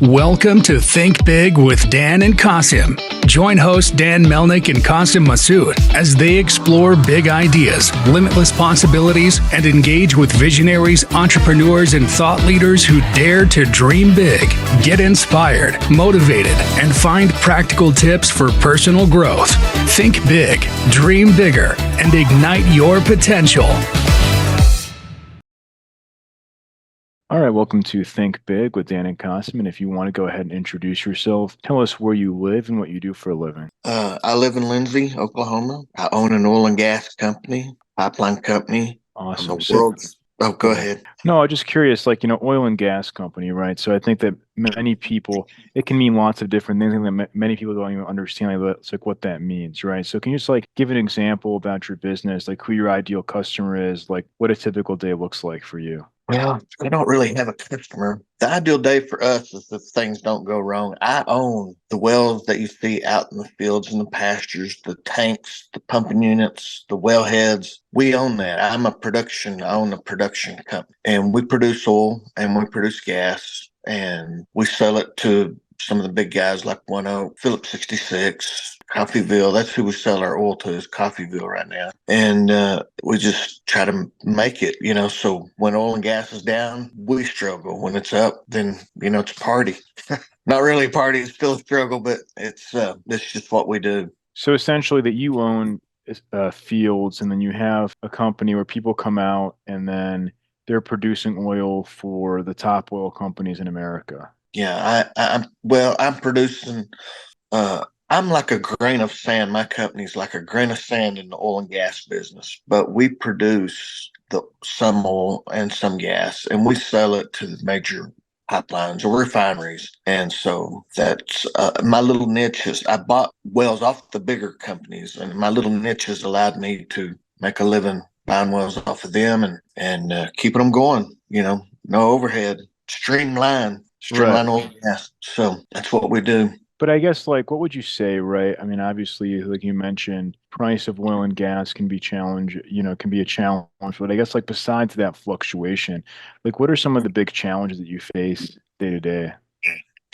Welcome to Think Big with Dan and Qasim. Join hosts Dan Melnick and Qasim Masood as they explore big ideas, limitless possibilities, and engage with visionaries, entrepreneurs, and thought leaders who dare to dream big, get inspired, motivated, and find practical tips for personal growth. Think big, dream bigger, and ignite your potential. All right, welcome to Think Big with Dan and Qasim. And if you want to go ahead and introduce yourself, tell us where you live and what you do for a living. I live in Lindsay, Oklahoma. I own an oil and gas company, pipeline company. Awesome. Go ahead. No, I'm just curious, oil and gas company, right? So I think that many people, it can mean lots of different things, and that many people don't even understand what that means, right? So can you just give an example about your business, like who your ideal customer is, like what a typical day looks like for you? Well, I don't really have a customer. The ideal day for us is if things don't go wrong. I own the wells that you see out in the fields and the pastures, the tanks, the pumping units, the wellheads. We own that. I own a production company, and we produce oil and we produce gas, and we sell it to some of the big guys like Phillips 66, Coffeyville. That's who we sell our oil to, is Coffeyville right now. And we just try to make it, so when oil and gas is down, we struggle. When it's up, then, it's a party. Not really a party, it's still a struggle, but it's just what we do. So essentially that you own fields, and then you have a company where people come out and then they're producing oil for the top oil companies in America. Yeah, I'm producing, I'm like a grain of sand. My company's like a grain of sand in the oil and gas business, but we produce some oil and some gas, and we sell it to the major pipelines or refineries. And so that's my little niche I bought wells off the bigger companies, and my little niche has allowed me to make a living buying wells off of them and keeping them going, no overhead, streamline Right. oil and gas. So that's what we do. But I guess, what would you say, right? I mean, obviously, like you mentioned, price of oil and gas can be a challenge, But I guess, besides that fluctuation, what are some of the big challenges that you face day to day?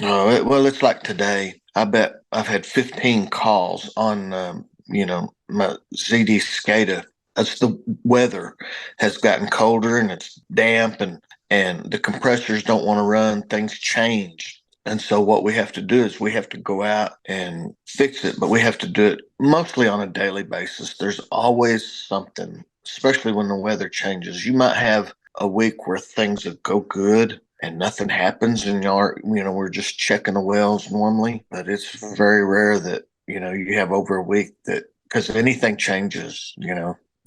Well, it's like today. I bet I've had 15 calls on, my ZD SCADA. As the weather has gotten colder and it's damp and the compressors don't want to run, things change. And so what we have to do is we have to go out and fix it, but we have to do it mostly on a daily basis. There's always something, especially when the weather changes. You might have a week where things will go good and nothing happens, and we're just checking the wells normally, but it's very rare that, you have over a week that, because if anything changes,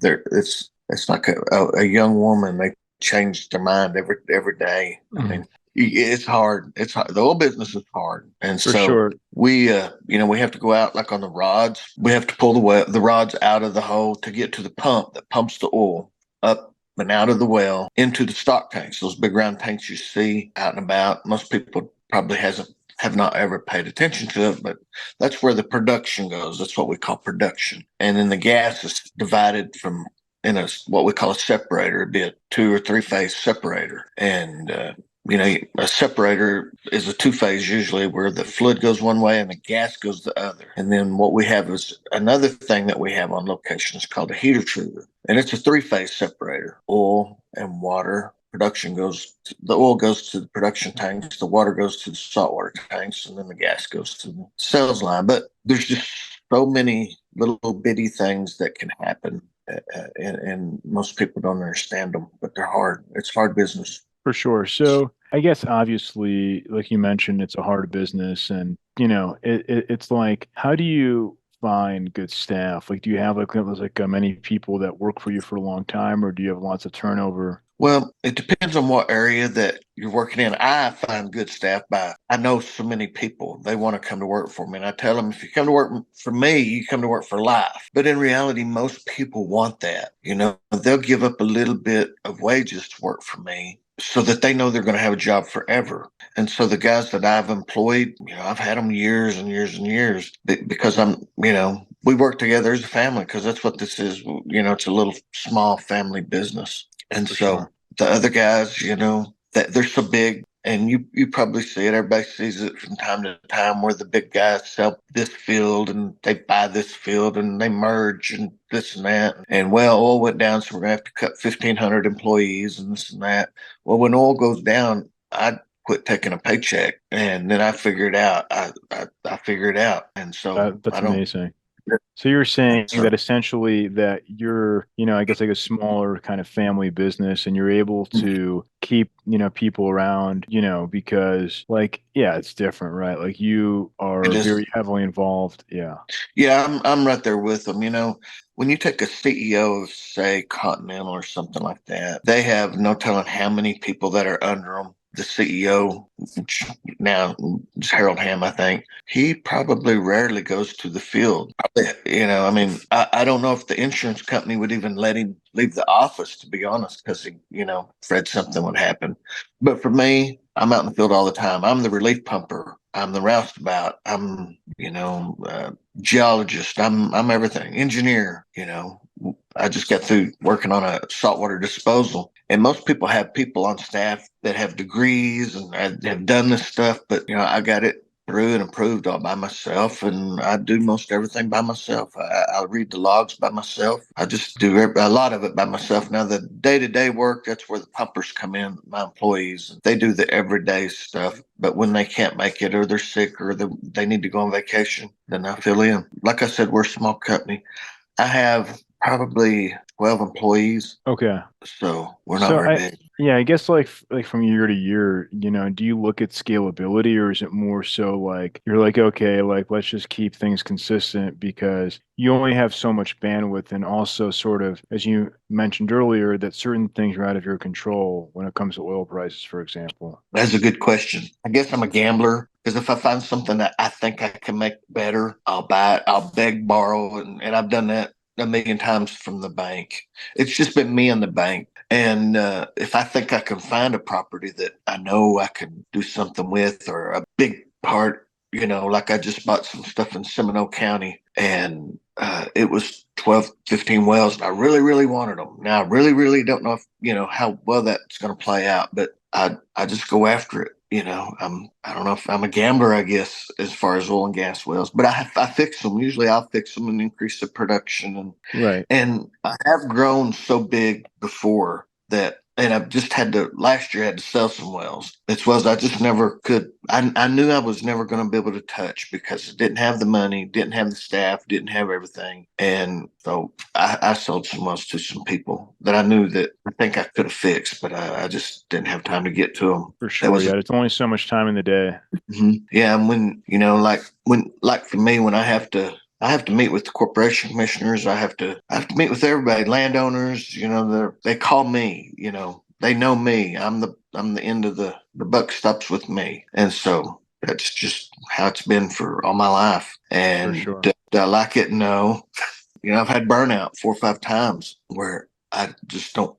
it's like a young woman, they change their mind every day. I mean, it's hard. It's hard. The oil business is hard. And For sure. we have to go out on the rods. We have to pull the rods out of the hole to get to the pump that pumps the oil up and out of the well into the stock tanks, those big round tanks you see out and about. Most people probably have not ever paid attention to it, but that's where the production goes. That's what we call production. And then the gas is divided in what we call a separator. It'd be a 2 or 3 phase separator. And, a separator is a 2-phase usually, where the fluid goes one way and the gas goes the other. And then what we have is another thing that we have on location is called a heater treater. And it's a 3-phase separator. Oil and water. The oil goes to the production tanks, the water goes to the saltwater tanks, and then the gas goes to the sales line. But there's just so many little bitty things that can happen, and most people don't understand them, but they're hard. It's hard business. For sure. So I guess obviously, like you mentioned, it's a hard business, and it's how do you find good staff? Do you have many people that work for you for a long time, or do you have lots of turnover? Well, it depends on what area that you're working in. I find good staff I know so many people, they want to come to work for me. And I tell them, if you come to work for me, you come to work for life. But in reality, most people want that. They'll give up a little bit of wages to work for me, so that they know they're going to have a job forever. And so the guys that I've employed, I've had them years and years and years, because we work together as a family, because that's what this is. It's a little small family business. And so the other guys, that they're so big, and you probably see it. Everybody sees it from time to time where the big guys sell this field and they buy this field and they merge and this and that. And well, oil went down, so we're gonna have to cut 1,500 employees and this and that. Well, when oil goes down, I quit taking a paycheck, and then I figured out. I figured out, and so That's I don't. amazing. So you're saying So that essentially that you're, I guess like a smaller kind of family business and you're able to keep, people around, because like, yeah, it's different, right? Like you it are is. very heavily involved. Yeah. Yeah, I'm right there with them. When you take a CEO of, say, Continental or something like that, they have no telling how many people that are under them. The CEO, which now is Harold Hamm, I think, he probably rarely goes to the field. I mean, I don't know if the insurance company would even let him leave the office, to be honest, because afraid something would happen. But for me, I'm out in the field all the time. I'm the relief pumper. I'm the roustabout. I'm, geologist. I'm everything. Engineer. I just got through working on a saltwater disposal, and most people have people on staff that have degrees and have done this stuff, but I got it through and approved all by myself, and I do most everything by myself. I read the logs by myself. I just do a lot of it by myself. Now the day-to-day work, that's where the pumpers come in, my employees. They do the everyday stuff, but when they can't make it or they're sick or they need to go on vacation, then I fill in. Like I said, we're a small company. I have probably 12 employees, Okay. so we're not So very big. yeah, I guess like from year to year, do you look at scalability or is it more so like you're like, okay, like let's just keep things consistent because you only have so much bandwidth and also sort of, as you mentioned earlier, that certain things are out of your control when it comes to oil prices, for example. That's a good question. I guess I'm a gambler because if I find something that I think I can make better, I'll buy it. I'll beg, borrow, and I've done that a million times from the bank. It's just been me and the bank. And if I think I can find a property that I know I can do something with or a big part, like I just bought some stuff in Seminole County and it was 12, 15 wells. And I really, really wanted them. Now, I really, really don't know if, how well that's going to play out, but I just go after it. I don't know if I'm a gambler, I guess, as far as oil and gas wells, but I fix them. Usually I'll fix them and increase the production. Right. And I have grown so big before that, and I've just last year I had to sell some wells. It's wells I just never could. I knew I was never going to be able to touch because it didn't have the money, didn't have the staff, didn't have everything. And so I sold some wells to some people that I knew that I think I could have fixed, but I just didn't have time to get to them. For That sure. was Yeah. It's only so much time in the day. Yeah, and like for me, when I have to meet with the corporation commissioners. I have to meet with everybody, landowners. They call me. They know me. I'm the end of the buck stops with me, and so that's just how it's been for all my life. For And sure. do I like it? No. I've had burnout 4 or 5 times where I don't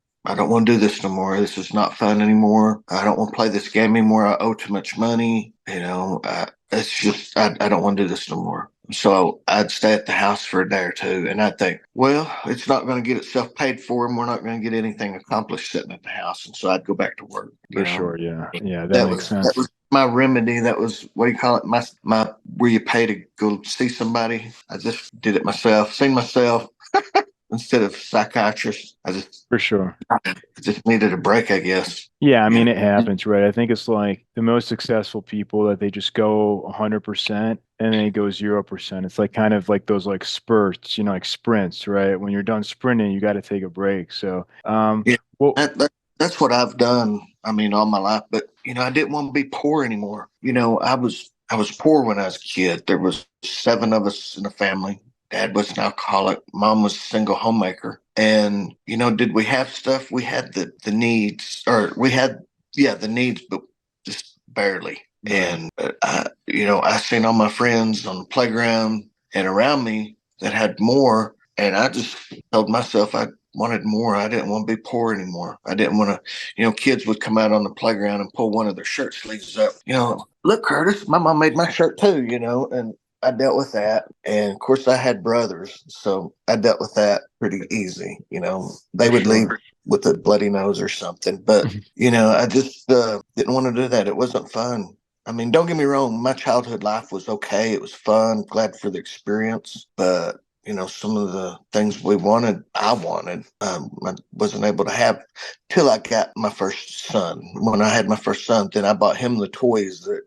want to do this no more. This is not fun anymore. I don't want to play this game anymore. I owe too much money. It's just, I don't want to do this no more. So I'd stay at the house for a day or two and I'd think, well, it's not going to get itself paid for and we're not going to get anything accomplished sitting at the house. And so I'd go back to work, For sure. Yeah. Yeah. That that makes was, that sense. was my remedy. That was, what do you call it? My, where you pay to go see somebody. I just did it myself, seen myself instead of psychiatrist. For sure. I just needed a break, I guess. Yeah, I mean, Yeah. it happens, right? I think it's like the most successful people that they just go 100% and then they go 0%. It's like kind of like those like spurts, like sprints, right? When you're done sprinting, you got to take a break. So, Yeah. well, That's what I've done. I mean, all my life, but I didn't want to be poor anymore. I was poor when I was a kid. There was 7 of us in the family. Dad was an alcoholic. Mom was a single homemaker. And, did we have stuff? We had the needs, or we had, yeah, the needs, but just barely. right, And, I seen all my friends on the playground and around me that had more. And I just told myself I wanted more. I didn't want to be poor anymore. I didn't want to, kids would come out on the playground and pull one of their shirt sleeves up. Look, Curtis, my mom made my shirt too, and I dealt with that. And of course, I had brothers. So I dealt with that pretty easy. They for would leave sure. with a bloody nose or something. But, I just didn't want to do that. It wasn't fun. I mean, don't get me wrong. My childhood life was okay. It was fun. Glad for the experience. But, some of the things I wanted, I wasn't able to have till I got my first son. When I had my first son, then I bought him the toys that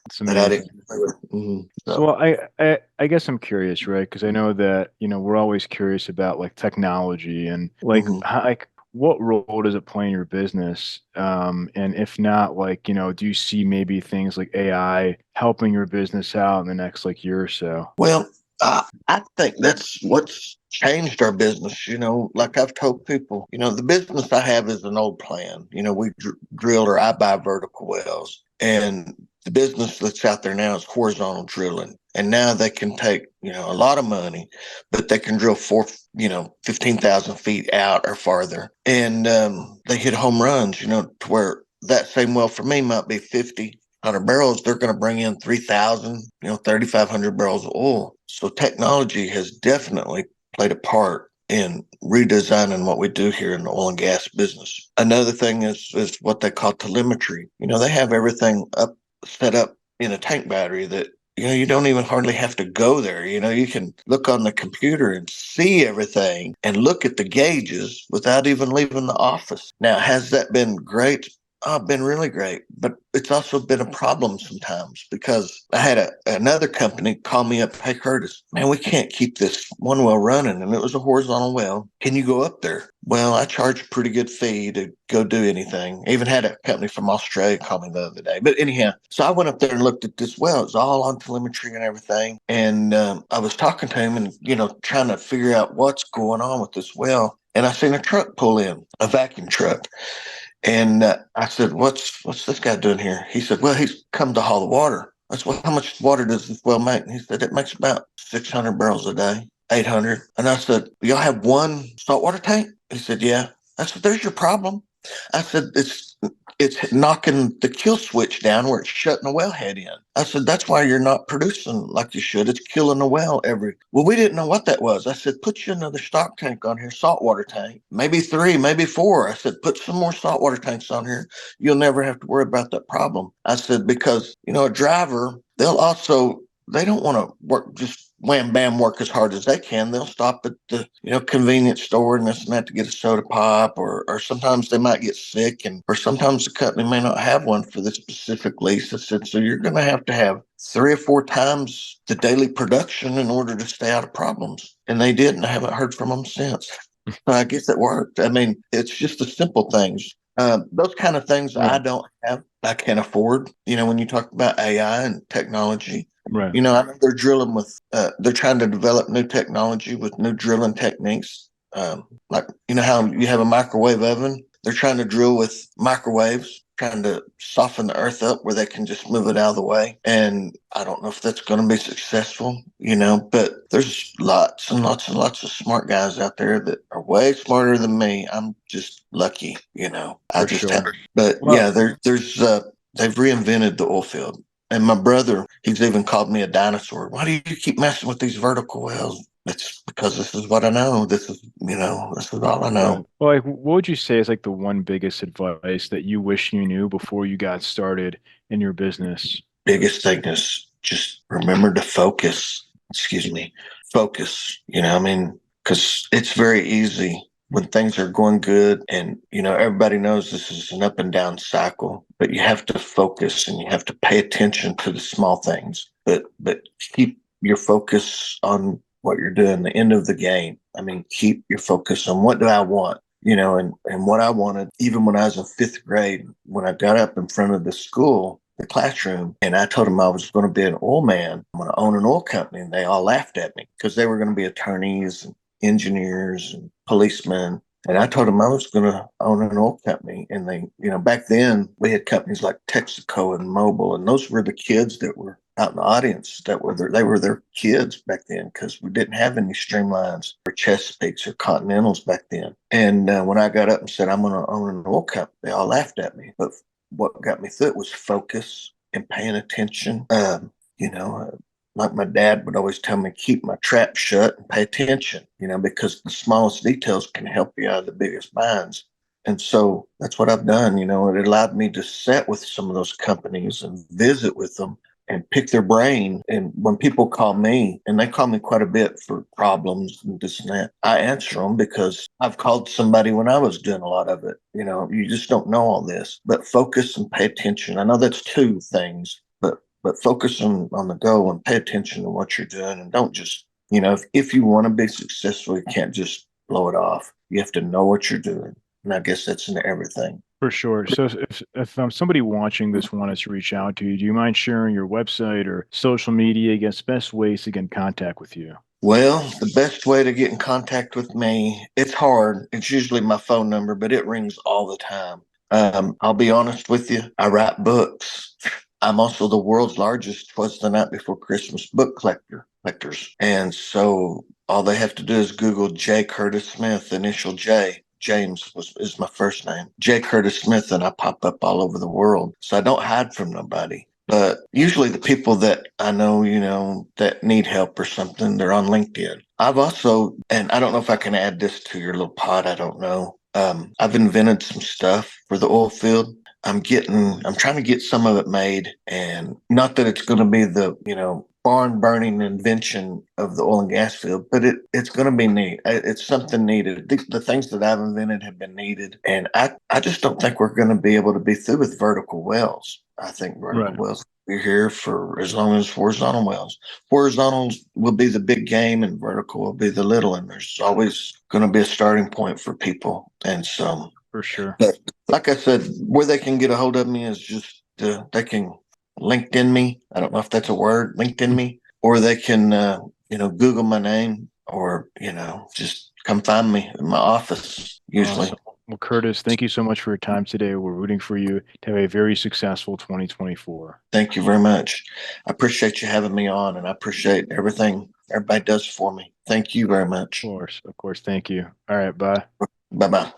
It's that I amazing. didn't play with. So well, I guess I'm curious, right? Because I know that, we're always curious about like technology and like Mhm. like what role does it play in your business? And if not, like, do you see maybe things like AI helping your business out in the next like year or so? Well, I think that's what's changed our business. Like I've told people, the business I have is an old plan. We drill or I buy vertical wells, and the business that's out there now is horizontal drilling. And now they can take, a lot of money, but they can drill 15,000 feet out or farther. And they hit home runs, to where that same well for me might be 50 100 barrels, they're going to bring in 3,000, 3,500 barrels of oil. So technology has definitely played a part in redesigning what we do here in the oil and gas business. Another thing is what they call telemetry. They have everything set up in a tank battery that you don't even hardly have to go there. You can look on the computer and see everything and look at the gauges without even leaving the office. Now, has that been great? Been really great, but it's also been a problem sometimes because I had another company call me up. Hey, Curtis, man, we can't keep this one well running, and it was a horizontal well. Can you go up there? Well, I charge a pretty good fee to go do anything. I even had a company from Australia call me the other day. But anyhow, so I went up there and looked at this well. It was all on telemetry and everything, and I was talking to him and trying to figure out what's going on with this well. And I seen a truck pull in, a vacuum truck. And I said, what's this guy doing here? He said, well, he's come to haul the water. I said, well, how much water does this well make? And he said, it makes about 600 barrels a day, 800. And I said, y'all have one saltwater tank? He said, yeah. I said, there's your problem. I said, it's knocking the kill switch down where it's shutting the wellhead in. I said, that's why you're not producing like you should. It's killing the well well, we didn't know what that was. I said, put you another stock tank on here, saltwater tank, maybe 3, maybe 4. I said, put some more saltwater tanks on here. You'll never have to worry about that problem. I said, because, a driver, they don't want to work just wham bam work as hard as they can. They'll stop at the convenience store and this and that to get a soda pop, or sometimes they might get sick, or sometimes the company may not have one for this specific lease. I said, so you're going to have 3 or 4 times the daily production in order to stay out of problems. And they did, and I haven't heard from them since. So I guess it worked. I mean, it's just the simple things. Those kind of things I don't have, I can't afford. When you talk about AI and technology, Right. I know they're drilling they're trying to develop new technology with new drilling techniques. Like, how you have a microwave oven, they're trying to drill with microwaves, trying to soften the earth up where they can just move it out of the way. And I don't know if that's going to be successful, but there's lots and lots and lots of smart guys out there that are way smarter than me. I'm just lucky, I For just sure. have, but Well, yeah, they've reinvented the oil field. And my brother, he's even called me a dinosaur. Why do you keep messing with these vertical wells? It's because this is what I know. This is all I know. right. Well, like, what would you say is like the one biggest advice that you wish you knew before you got started in your business? Biggest thing is just remember to focus. Excuse me, focus. I mean, because it's very easy when things are going good, and everybody knows this is an up and down cycle. But you have to focus, and you have to pay attention to the small things. But keep your focus on what you're doing. The end of the game. I mean, keep your focus on what do I want. And what I wanted, even when I was in 5th grade, when I got up in front of the school, the classroom, and I told them I was going to be an oil man. I'm going to own an oil company. And they all laughed at me because they were going to be attorneys and engineers and policemen. And I told them I was going to own an oil company. And they, back then we had companies like Texaco and Mobil, and those were the kids that were out in the audience they were their kids back then, because we didn't have any Streamlines or Chesapeakes or Continentals back then. And when I got up and said I'm going to own an oil company, they all laughed at me. But what got me through it was focus and paying attention. like my dad would always tell me, keep my trap shut and pay attention, because the smallest details can help you out of the biggest binds. And so that's what I've done. It allowed me to sit with some of those companies and visit with them and pick their brain. And when people call me, and they call me quite a bit for problems and this and that, I answer them because I've called somebody when I was doing a lot of it. You just don't know all this, but focus and pay attention. I know that's two things, but focus on the goal and pay attention to what you're doing. And don't just, if you want to be successful, you can't just blow it off. You have to know what you're doing. And I guess that's in everything. For sure. So if somebody watching this wanted to reach out to you, do you mind sharing your website or social media, I guess, best ways to get in contact with you? Well, the best way to get in contact with me, it's hard. It's usually my phone number, but it rings all the time. I'll be honest with you. I write books. I'm also the world's largest Twas the Night Before Christmas book collectors. And so all they have to do is Google J. Curtis Smith, initial J. James is my first name. J. Curtis Smith, and I pop up all over the world. So I don't hide from nobody. But usually the people that I know, that need help or something, they're on LinkedIn. I've also, and I don't know if I can add this to your little pod, I don't know. I've invented some stuff for the oil field. I'm trying to get some of it made, and not that it's going to be the, barn burning invention of the oil and gas field, but it's going to be neat. It's something needed. The things that I've invented have been needed. And I just don't think we're going to be able to be through with vertical wells. I think vertical wells will be here for as long as horizontal wells. Horizontals will be the big game and vertical will be the little. And there's always going to be a starting point for people. And so, for sure. But like I said, where they can get a hold of me is just they can LinkedIn me. I don't know if that's a word, LinkedIn me, or they can, Google my name, or, just come find me in my office usually. Awesome. Well, Curtis, thank you so much for your time today. We're rooting for you to have a very successful 2024. Thank you very much. I appreciate you having me on, and I appreciate everything everybody does for me. Thank you very much. Of course. Thank you. All right. Bye. Bye-bye.